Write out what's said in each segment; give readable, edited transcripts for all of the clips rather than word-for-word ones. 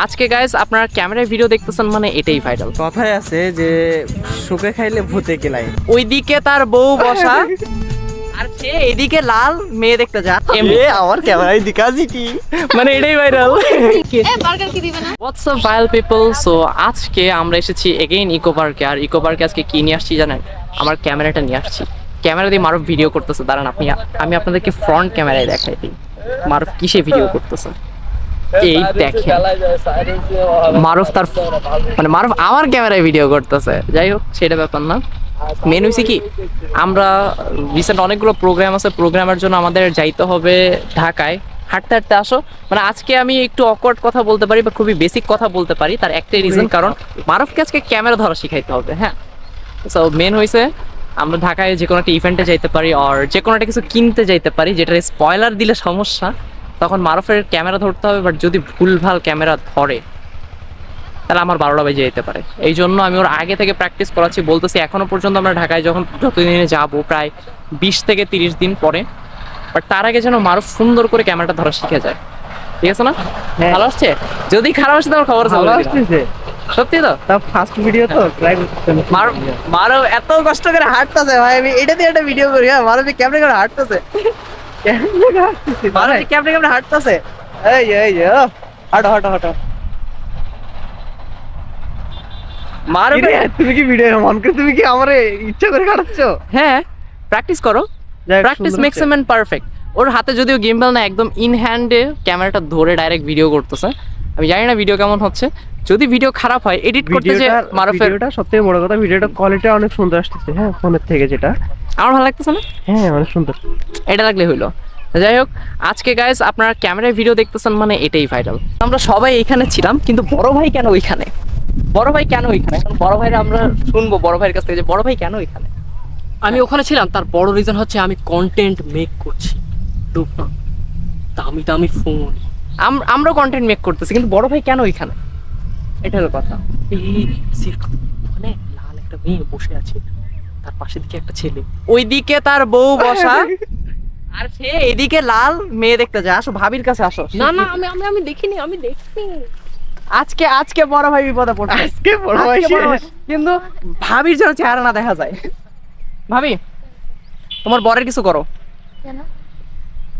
আজকে গাইস আপনারা ক্যামেরায় ভিডিও দেখতেছেন মানে এটাই ভাইরাল। কথায় আছে যে শুকে খাইলে ভূতে কেলাই। ওইদিকে তার বউ বসা আর সে এদিকে লাল মেয়ে দেখতে যা আমার ক্যামেরায় দিকাজি কি মানে এটাই ভাইরাল। বার্গার কি দিবে না? What's up viral people. So আজকে আমরা এসেছি এগেইন ইকো পার্কে। আর ইকো পার্কে আজকে কি নিয়ে আসছি জানেন? আমার ক্যামেরাটা নিয়ে আসছি। ক্যামেরা দিয়ে মারুফ ভিডিও করতেছে। দাঁড়ান আমি আপনাদেরকে ফ্রন্ট ক্যামেরায় দেখাই দিই মারুফ কিসে ভিডিও করতেছে। এই দেখেন মারুফ তার মানে মারুফ আমার ক্যামেরায় ভিডিও করতেছে। যাই হোক সেটা ব্যাপার না। মেন হয়েছে কি, আমরা রিসেন্ট অনেকগুলো প্রোগ্রাম আছে, প্রোগ্রামের জন্য আমাদের যাইতে হবে ঢাকায়। হাঁটতে হাঁটতে আসো মানে আজকে আমি একটু অকওয়ার্ড কথা বলতে পারি বা খুবই বেসিক কথা বলতে পারি। তার একটাই রিজন, কারণ মারুফকে আজকে ক্যামেরা ধরা শিখাইতে হবে। হ্যাঁ, সো মেন হয়েছে আমরা ঢাকায় যে কোনো একটা ইভেন্টে যাইতে পারি আর যে কোনো একটা কিছু কিনতে যাইতে পারি, যেটার স্পয়লার দিলে সমস্যা। তখন মারুফের ক্যামেরা ধরতে হবে, বাট যদি ভুলভাল ক্যামেরা ধরে তাহলে আমার 12টা বেজে যেতে পারে। এই জন্য আমি ওর আগে থেকে প্র্যাকটিস করাচ্ছি। বলতেছি এখনো পর্যন্ত আমরা ঢাকায় যতদিনে যাবো প্রায় 20 থেকে 30 দিন পরে, বাট তার আগে যেন মারুফ সুন্দর করে ক্যামেরাটা ধরা শিখে যায়। ঠিক আছে না? ভালো আসছে? যদি খারাপ আসছে তোমার খবর ভালো আসতেছে। সত্যি তো? তা ফার্স্ট ভিডিও তো ট্রাই করতে মারুফ এত কষ্ট করে হাঁটতেছে ভাই, আমি এটা দিয়ে একটা ভিডিও করি। হ্যাঁ, মারুফ ক্যামেরা করে হাঁটতেছে, মারুফ ক্যামেরা হাঁটতেছে। এই হাঁটো হাঁটো হাঁটো। মারুফ তুমি কি ভিডিও মন করে তুমি কি আমারে ইচ্ছা করে কাটাচ্ছ? হ্যাঁ, প্র্যাকটিস করো। Practice makes a man perfect. ওর হাতে যদিও গেমবেল না, একদম ইন হ্যান্ডে ক্যামেরাটা ধরে ডাইরেক্ট ভিডিও করতেছে। আমি জানি না ভিডিও কেমন হচ্ছে। যদি ভিডিও খারাপ হয় এডিট করতে যে মারুফের ভিডিওটা সবথেকে বড় কথা, ভিডিওটা কোয়ালিটি অনেক সুন্দর আসতেছে। হ্যাঁ, ফোনের থেকে যেটা আমার ভালো লাগতেছে না? হ্যাঁ অনেক সুন্দর। এটা লাগলে হইলো। যাই হোক, আজকে গাইস আপনারা ক্যামেরায় ভিডিও দেখতেছেন মানে এটাই ভাইরাল। আমরা সবাই এখানে ছিলাম, কিন্তু বড় ভাই কেন ওইখানে? বড় ভাই কেন ওইখানে? এখন বড় ভাইরা আমরা শুনবো বড় ভাইয়ের কাছ থেকে যে বড় ভাই কেন ওইখানে। আমি ওখানে ছিলাম, তার বড় রিজন হচ্ছে আমি কন্টেন্ট মেক করছি। দামি দামি ফোন, আমরাও কন্টেন্ট মেক করতেছি, কিন্তু বড় ভাই কেন ওইখানে? এটা হলো কথা। ওখানে লাল একটা মেয়ে বসে আছে, তার পাশের দিকে একটা ছেলে। ওইদিকে তার বউ বসা আর সে এদিকে লাল মেয়ে দেখতে যায়। আসো ভাবির কাছে আসো। না না, আমি দেখিনি, আমি দেখিনি। আজকে বড় ভাই বিপদে পড়ছে। আজকে বড় ভাই কিন্তু ভাবির যেন চেহারা না দেখা যায়। ভাবি, তোমার বরের কিছু করো। কেন?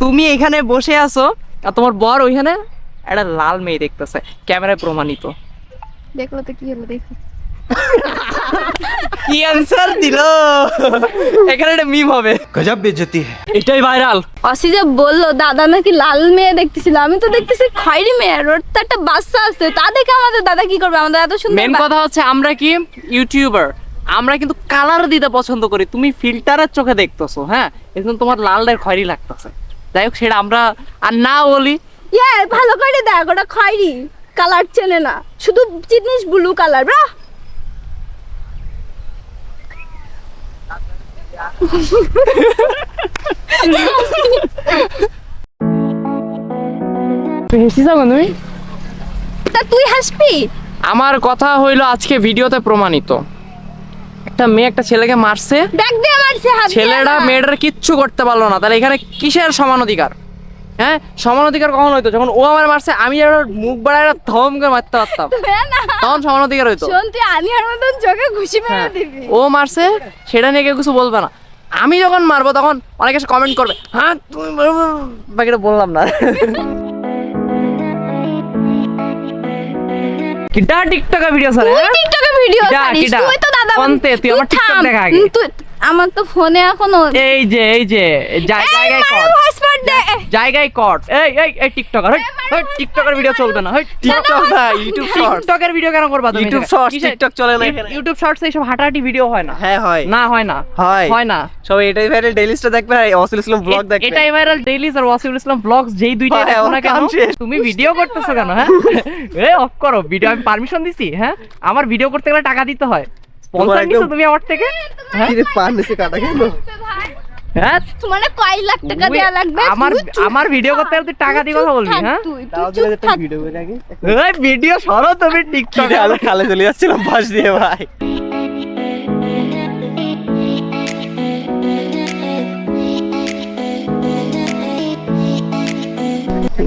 তুমি এখানে বসে আছো আর তোমার বর ওইখানে একটা লাল মেয়ে দেখতেছে, ক্যামেরায় প্রমাণিত। দেখলো তো কি হলো, দেখো। কি অ্যানসার দিল? এখানে একটা মিম হবে। গজব বেজতি। এটাই ভাইরাল। অসি যে বললো দাদা নাকি লাল মেয়ে দেখতেছিল, আমি তো দেখতেছি খয়েরি মেয়ে। আর ওর তো একটা বাচ্চা আছে, তা দেখে আমাদের দাদা কি করবে? আমাদের এত সুন্দর মেন কথা হচ্ছে আমরা কি ইউটিউবার, আমরা কিন্তু কালার দিতে পছন্দ করি। তুমি ফিল্টারের চোখে দেখতেছো, হ্যাঁ, এখন তোমার লালের খয়েরি লাগতেছে। যাই হোক, সেটা আমরা আর না বলি। ভালো করে দেখ, ওটা খয়েরি কালার চেনে না, শুধু জিনিস ব্লু কালার। ব্রা তুমি তা তুই হাসবি? আমার কথা হইলো আজকে ভিডিওতে প্রমাণিত একটা মেয়ে একটা ছেলেকে মারছে, দেখ দে মারছে, হাত দিয়ে ছেলেটা না। মেয়েটার কিচ্ছু করতে পারলো না। তাহলে এখানে কিসের সমান অধিকার? হ্যাঁ, সমান অধিকার কখন হইতো? যখন ও আমার মারছে, আমি আর ওর মুখ বাড়ায় ধম করে মারতে পারতাম, না, তখন সমান অধিকার হইতো। শোন, তুই আনিয়ার মতন চোখে ঘুষি মেরে দিবি। ও মারছে, সেটা নিয়ে কেউ কিছু বলবে না। আমি যখন মারবো তখন অনেকে এসে কমেন্ট করবে, হ্যাঁ তুমি বাকিটা বললাম না। কিটা টিকটকে ভিডিও ছাড়ে? তুই টিকটকে ভিডিও কিটা, ছাড়িস, কিটা? তুই তো দাদা কোনতে? তুই আমার টিকটক দেখা আগে। তুই আমার তো ফোনে এখনো এই যে জায়গায় কর, হসপিটাল দে। জায়গায় কর। এই টিকটকার, এই টিকটকের ভিডিও চলবে না। টিকটক না, ইউটিউব শর্টস। টিকটকের ভিডিও কেন করবা তুমি? ইউটিউব শর্টস, টিকটক চলে না এখানে। ইউটিউব শর্টস এইসব হাঁটাহাঁটি ভিডিও হয় না। হ্যাঁ হয়। না হয় না, হয়। হয় না। সবাই এটাই ভাইরাল ডেইলিস্টটা দেখবে আর ওয়াসিল ইসলাম ব্লগ দেখবে। এটাই ভাইরাল ডেইলিস আর ওয়াসিফুল ইসলাম ব্লগস, যেই দুইটা হয়, দেখো না কেন, আমার কাম শেষ। তুমি ভিডিও করতেছো কেন? হ্যাঁ, এই অফ করো ভিডিও। আমি পারমিশন দিছি? হ্যাঁ, আমার ভিডিও করতে গেলে টাকা দিতে হয়। স্পন্সর নিছো তুমি আমার থেকে? হ্যাঁ, কি রে পান নিচে কাটা কেন? হ্যাঁ, তোমার কয় লাখ টাকা দেয়া লাগবে? আমার ভিডিও করতে গেলে তুই টাকা দিয়ে কথা বলবি? হ্যাঁ, তাও দিলে একটা ভিডিও করে আগে। এই ভিডিও সরো তুমি কি টিকটকে। রে, আমি খালে চলে যাচ্ছিলাম পাশ দিয়ে ভাই।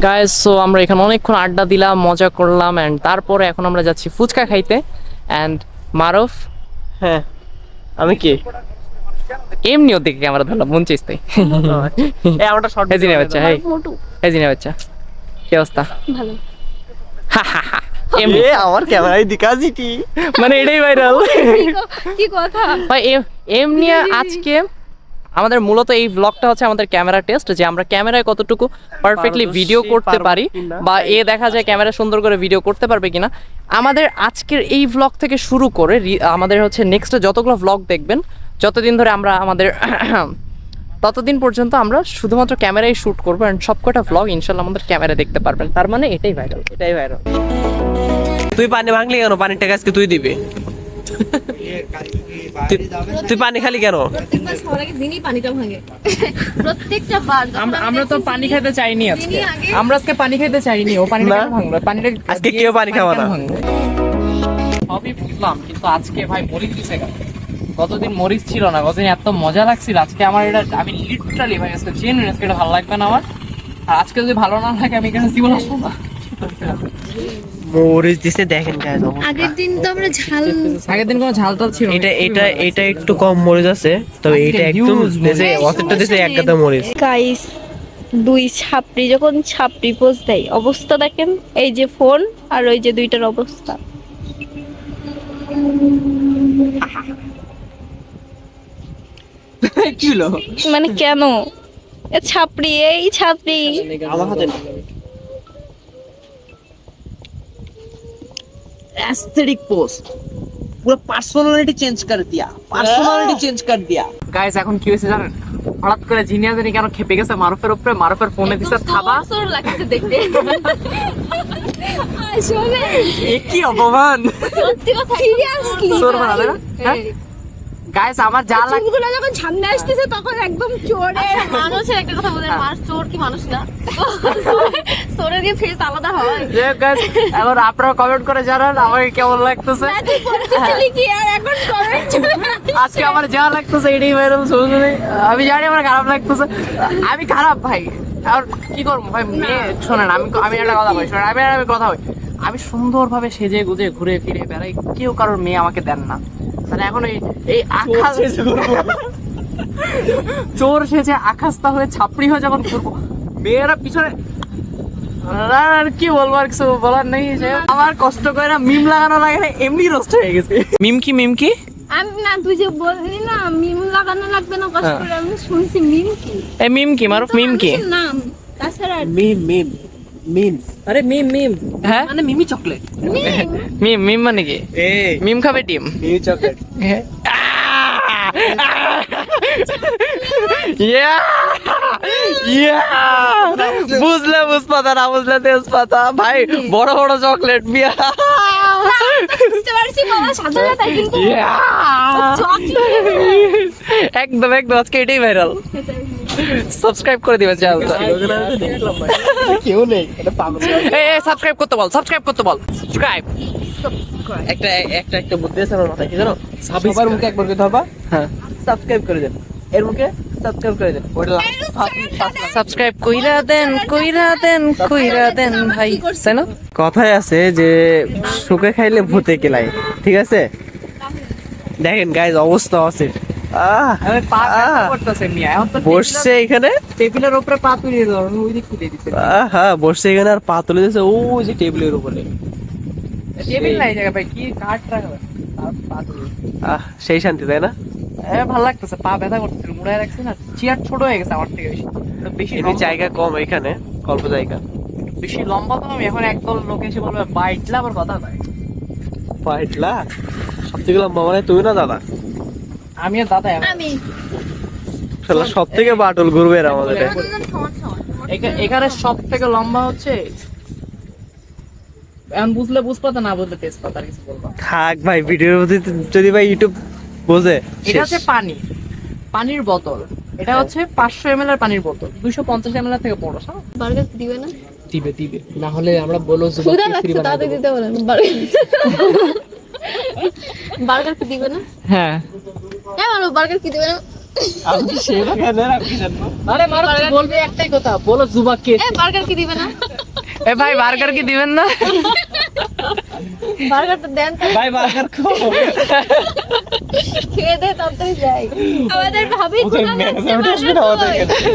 গাইস, সো আমরা এখানে অনেকক্ষণ আড্ডা দিলাম, মজা করলাম, অ্যান্ড তারপরে এখন আমরা যাচ্ছি ফুচকা খাইতে। অ্যান্ড মারুফ, হ্যাঁ আমি কি এমনি ওর দিকে ক্যামেরা ধরলাম, মন চাইছে তাই। এই আমারটা শর্ট এই জিনে বাচ্চা, এই মোটু এই জিনে বাচ্চা, কি অবস্থা? ভালো। এমনি আমার ক্যামেরায় দিকাজিটি মানে এটাই ভাইরাল কি কথা? ভাই। এমনি আজকে আমাদের মূলত এই ব্লগটা হচ্ছে আমাদের ক্যামেরা টেস্ট, যে আমরা ক্যামেরায় কতটুকু পারফেক্টলি ভিডিও করতে পারি, বা দেখা যায় ক্যামেরা সুন্দর করে ভিডিও করতে পারবে কিনা। আমাদের আজকের এই ব্লগ থেকে শুরু করে আমাদের হচ্ছে নেক্সট যতগুলো ব্লগ দেখবেন, যতদিন ধরে আমরা আমাদের ততদিন পর্যন্ত আমরা শুধুমাত্র ক্যামেরায় শ্যুট করবো, অ্যান্ড সবকটা ব্লগ ইনশাল্লাহ আমাদের ক্যামেরা দেখতে পারবেন। তার মানে এটাই ভাইরাল, এটাই ভাইরাল। তুই পানি ভাঙলি কেন? পানির টাকা আজকে তুই দিবি। তুই পানি খালি কেন? প্রত্যেকবার সবার আগে যিনি পানিটা ভাঙে, প্রত্যেকটা বার আমরা তো পানি খেতে চাইনি আজকে, দিনই আগে। আমরা আজকে পানি খেতে চাইনি, ও পানিটা না। কেন ভাঙলো? পানিটা আজকে কেউ পানি খাওয়া না। সবই বুঝলাম, কিন্তু আজকে ভাই মরিচ দিছে কেন? কতদিন মরিচ ছিল না, কতদিন এত মজা লাগছিল। আজকে আমার এটা, আমি লিটারালি ভাই আজকে জেনুইন আজকে এটা ভালো লাগবে না আমার। আর আজকে যদি ভালো না লাগে আমি এখানে জীবন আসবো না। মরিচ দিছে দেখেন গাইস। আগের দিন তো আমরা ঝাল আগের দিন কোনো ঝালটাল ছিল না। এটা একটু কম মরিচ আছে, তবে আজকে এটা একদম huge দিছে, মরিচ। অতটা দিছে এক গাদা মরিচ। গাইস, দুই ছাপড়ি যখন ছাপড়ি পোজ দেয় অবস্থা দেখেন, এই যে ফোন আর ওই যে দুইটার অবস্থা। কি হলো? মানে কেন এ ছাপড়ি, এই ছাপড়ি। আমার হাতে एस्थेटिक पोस्ट पूरा पर्सनालिटी चेंज कर दिया, पर्सनालिटी चेंज कर दिया। গাইস, এখন কি হয়েছে জানেন? হঠাৎ করে জিনিয়া জানি কেন খেপে গেছে মারুফের উপরে। মারুফের ফোনে দিছে থাবা। সুর লাগছে দেখতে। আসলে এ কি অপমান! সত্যি কথা, সিরিয়াসলি চোর বানাবে না? হ্যাঁ? গাইস, আমার যা লাগে চুলগুলো যখন সামনে আসতেছে তখন একদম চোরে। মানুষের একটা কথা বলেন, মার চোর কি মানুষ না? চোরের কি ফেস আলাদা হয়? গাইস, এখন আপনারা কমেন্ট করে জানান আমাকে কেমন লাগতেছে। তুই পড়তেছিলি কি আর এখন কমেন্ট আজকে আমার যা লাগতেছে এটাই ভাইরাল শুনতে। আমি জানি আমার খারাপ লাগতেছে, আমি খারাপ ভাই। আর কি করবো ভাই? মেয়ে শোনেন, আমি একটা কথা বলি, শোনেন, আমি কথা বলি। আমি সুন্দরভাবে সেজে গুজে ঘুরে ফিরে বেড়াই, কেউ কারোর মেয়ে আমাকে দেন না। মানে এখন এই আকাশ চোর সেজে আকাশটা হয়ে ছাপড়ি হয়ে যখন ঘুরবো, মেয়েরা পিছনে আর কি বলবো, আর কিছু বলার নেই। যে আমার কষ্ট করে না মিম লাগানো লাগে না, এমনি রোস্ট হয়ে গেছে। মিমকি আমি না, তুই যে বললি না মিম লাগানো লাগবে না কষ্ট করে, আমি শুনছি মিম কি? এই মিমকি মারুফ, মিমকি মানুষের নাম তাছাড়া मीम मीम मीम्स আরে মিম মিম হ্যাঁ, মানে মিমি চকলেট। মিম মানে কি? মিম খাবে টিম? ये चॉकलेट বুঝলে বুঝপাতা, না বুঝলে তেজপাতা ভাই। বড় বড় চকলেট বিয়া। বুঝতে পারছি বাবা, সাধারণত কিন্তু একদম একদম আজকে এটাই ভাইরাল। সাবস্ক্রাইব করে দিবেন চ্যানেলটা। क्यों नहीं এটা পাগল এই সাবস্ক্রাইব করতে বল, সাবস্ক্রাইব করতে বল, সাবস্ক্রাইব। একটা বুদ্ধি আছে আমার মাথায়, কি জানো? সবার মুখে একবার করে ধরবা, হ্যাঁ, সাবস্ক্রাইব করে দেন, এর মুখে সাবস্ক্রাইব করে দেন, ওটা সাবস্ক্রাইব কইরা দেন, কইরা দেন, কইরা দেন ভাই, তাই না? কথায় আছে যে শুকে খাইলে ভূতে কেলায়, ঠিক আছে? দেখেন গাইজ অবস্থা আছে। আমি পা ব্যথা করতেছে মিয়া। এখন তো বসছে এখানে, টেবিলের উপরে পা তুলে দাও, ওই দিক তুলে দিতে। হ্যাঁ বসছে এখানে আর পা তুলে দিয়েছে ওই যে টেবিলের উপরে। টেবিল নাই জায়গা ভাই, কি কাঠ রাখবে? পা তুলে। সেই শান্তি, তাই না? ভালো লাগতেছে, পা ব্যথা করতেছিল, মুড়ায় রাখছে না। চেয়ার ছোট হয়ে গেছে আমার থেকে বেশি। তো বেশি এমনি লম্বা- জায়গা কম এখানে, অল্প জায়গা। বেশি লম্বা তো আমি। এখন একদল লোক এসে বলবে বাইটলা, আবার কথা নাই। পাইটলা সব থেকে লম্বা মানে তুমি না দাদা? আমি আর দাদা আমি সব থেকে বাটল ঘুরবে এরা আমাদের। এখানে সব থেকে লম্বা হচ্ছে। এখন বুঝলে বুঝপাতা, না বুঝলে তেজপাতা, আর কিছু বলবো না। থাক ভাই, ভিডিওর প্রতি যদি ভাই ইউটিউব বোঝে। এটা হচ্ছে পানি, পানির বোতল। এটা হচ্ছে 500 ml এর পানির বোতল, 250 ml থেকে বড়। বার্গার দিবে না? দিবে দিবে, না হলে আমরা বলো ক্ষুধা লাগছে, তাড়াতাড়ি দিতে বলেন। বার্গার কি দিবে না? হ্যাঁ, হ্যাঁ বলো, বার্গার কি দিবে না? আপনি সেটা কেন রাখি জানো? আরে মারো তুই বলবি একটাই কথা, বলো জুবা কে? এ বার্গার কি দিবে না? এ ভাই বার্গার কি দিবেন না? বার্গার তো দেন তো, ভাই বার্গার খাও। খেয়ে দে তাড়াতাড়ি যাই। আমাদের ভাবি ওদের ম্যানেজমেন্ট আসবে না আমাদের এখানে।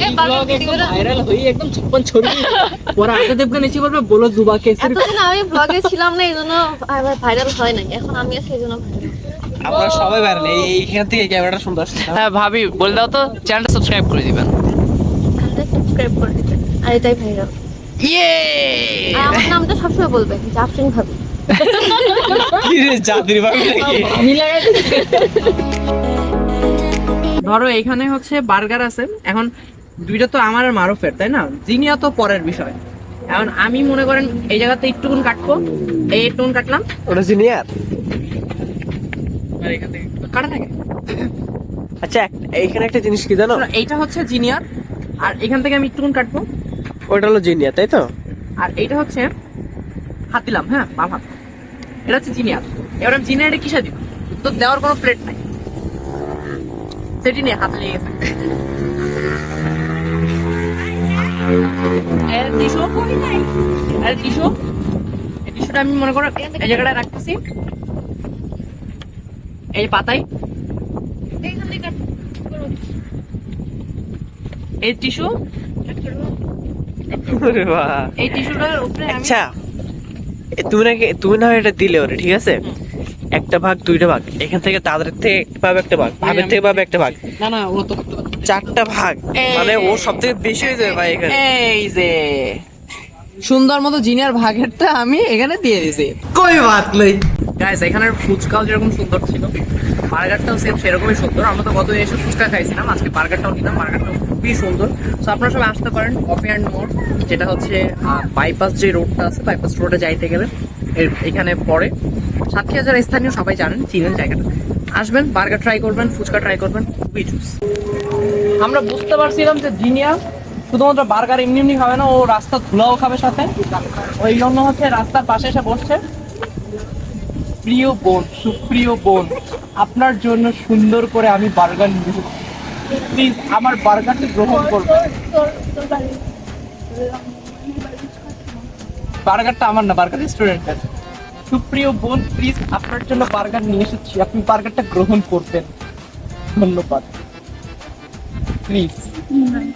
এ বার্গার কি দিবে না? ভাইরাল হয়ে একদম ছাপ্পান ছড়িয়ে ওরা আগে দেবগান এসে বলবে বলো জুবা কে? এতদিন আমি ব্লগে ছিলাম না, এই জন্য ভাইরাল হয় নাই। এখন আমি আছি এই জন্য ভাইরাল। আমরা সবাই বাইরে এইখান থেকে ক্যামেরাটা সুন্দর আসছে। হ্যাঁ ভাবি বলে দাও তো, চ্যানেলটা সাবস্ক্রাইব করে দিবেন। সাবস্ক্রাইব করে দিবেন, আর এটাই ভাইরাল। ইয়ে আর আমার নামটা সবসময় বলবেন, জাফরিন ভাবি। কি রে জাদুর ভাবি নাকি? আমি লাগাই ধরো এখানে হচ্ছে বার্গার আছে, এখন দুইটা তো আমার আর মারুফের, তাই না? জিনিয়া তো পরের বিষয়। এখন আমি মনে করেন এই জায়গাতে একটুকুন কাটবো, এই একটুকুন কাটলাম, ওটা জিনিয়ার। আর এখান থেকে একটু কাটা থাকে। আচ্ছা এইখানে একটা জিনিস কি জানো? এইটা হচ্ছে জিনিয়ার, আর এখান থেকে আমি একটুকুন কাটবো, ওটা হলো জিনিয়ার, তাই তো? আর এইটা হচ্ছে হাত দিলাম, হ্যাঁ বাম হাত, এটা হচ্ছে জিনিয়ার। এবার আমি জিনিয়ারটা কিসে দিব? তো দেওয়ার কোনো প্লেট নাই, সেটি নিয়ে হাত লেগে গেছে। টিস্যুটা আমি মনে করো এই জায়গাটায় রাখতেছি, এই পাতায় এই টিস্যু, ওরে বাহ। এই টিস্যুটার উপরে আমি আচ্ছা তুমি না এটা দিলে ওরে, ঠিক আছে? একটা ভাগ দুইটা ভাগ, এখান থেকে তাদের থেকে পাবে একটা ভাগ, ভাবের থেকে পাবে একটা ভাগ, না না ও তো চারটা ভাগ। মানে ও সব থেকে বেশি হয়ে যাবে ভাই এখানে। এই যে সুন্দর মতো জিনিয়ার ভাগেরটা আমি এখানে দিয়ে দিয়েছি। কই বাত নেই গাইস, এখানের ফুচকাও যেরকম সুন্দর ছিল, বার্গারটাও সেম সেরকমই সুন্দর। আমরা তো গত এসে ফুচকা খাইছিলাম, আজকে বার্গারটাও নিলাম। বার্গারটাও খুবই সুন্দর। তো আপনারা সবাই আসতে পারেন কফি অ্যান্ড মোর, যেটা হচ্ছে বাইপাস যে রোডটা আছে, বাইপাস রোডে যাইতে গেলে এখানে পড়ে। সাতক্ষীরা যারা স্থানীয় সবাই জানেন, চিনেন জায়গাটা। আসবেন, বার্গার ট্রাই করবেন, ফুচকা ট্রাই করবেন, খুবই জুস। আমরা বুঝতে পারছিলাম যে জিনিয়া শুধুমাত্র বার্গার এমনি এমনি খাবে না, ও রাস্তা ধুলাও খাবে সাথে। ওই জন্য হচ্ছে রাস্তার পাশে এসে বসছে। প্রিয় বোন, সুপ্রিয় বোন, আপনার জন্য সুন্দর করে আমি বার্গার নিয়ে এসেছি। প্লিজ আমার বার্গারটি গ্রহণ করবেন। বার্গারটা আমার না, বার্গার রেস্টুরেন্টের। সুপ্রিয় বোন, প্লিজ আপনার জন্য বার্গার নিয়ে এসেছি, আপনি বার্গারটা গ্রহণ করবেন। ধন্যবাদ। প্লিজ।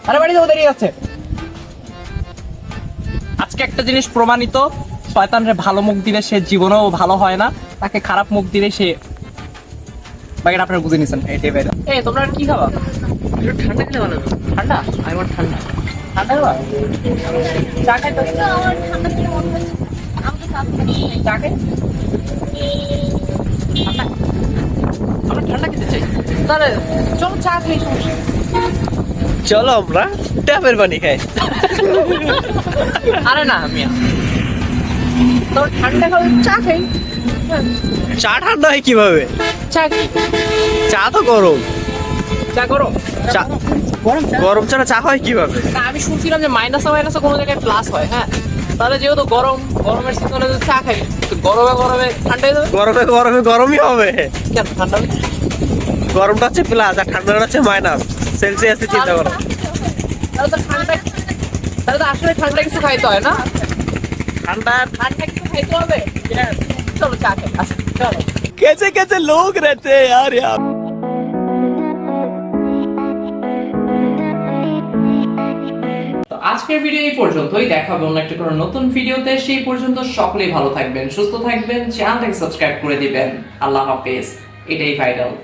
আরে বাড়ি যাবো, দেরি আছে। আজকে একটা জিনিস প্রমাণিত, শয়তানরে ভালো মুখ দিলে সে জীবনেও ভালো হয় না, তাকে খারাপ মুখ দিলে সে, বাকিটা আপনারা বুঝে নিছেন। এটাই বাইরে। তোমরা আর কি খাবা? একটু ঠান্ডা খেলে ভালো হবে। ঠান্ডা? আই ওয়ান্ট ঠান্ডা। ঠান্ডা খাবা? চা খাইতে? আমার ঠান্ডা থেকে মনে হচ্ছে আমি তো চা খাই? ঠান্ডা? আমরা ঠান্ডা খেতে চাই। তাহলে চলো চা খাই, সমস্যা নেই। চলো আমরা ট্যাপের পানি খাই। আরে না মিয়া, তোর ঠান্ডা খাবে, চা খাই। চা ঠান্ডা হয় কিভাবে? চা খাই। চা তো গরম। চা গরম? চা গরম ছাড়া চা হয় কিভাবে? না, আমি শুনছিলাম যে মাইনাসে মাইনাসে কোনো জায়গায় প্লাস হয়। হ্যাঁ, তাহলে যেহেতু গরমের সিজনে যদি চা খাই, তো গরমে ঠান্ডা হয়ে যাবে। গরমে গরমই হবে। কেন ঠান্ডা হবে? গরমটা হচ্ছে প্লাস আর ঠান্ডাটা হচ্ছে মাইনাস সেলসিয়াসে, চিন্তা করো। তাহলে তো ঠান্ডা, তাহলে তো আসলে ঠান্ডা কিছু খাইতে হয় না? ঠান্ডা ঠান্ডা কিছু খাইতে হবে। চলো চা খাই। আচ্ছা চলো। कैसे कैसे लोग रहते हैं यार यहाँ। তো আজকের ভিডিও এই পর্যন্তই, দেখা হবে অন্য একটা কোনো নতুন ভিডিওতে। সেই পর্যন্ত সকলেই ভালো থাকবেন, সুস্থ থাকবেন, চ্যানেলটাকে সাবস্ক্রাইব করে দিবেন। আল্লাহ হাফেজ। এটাই ভাইরাল।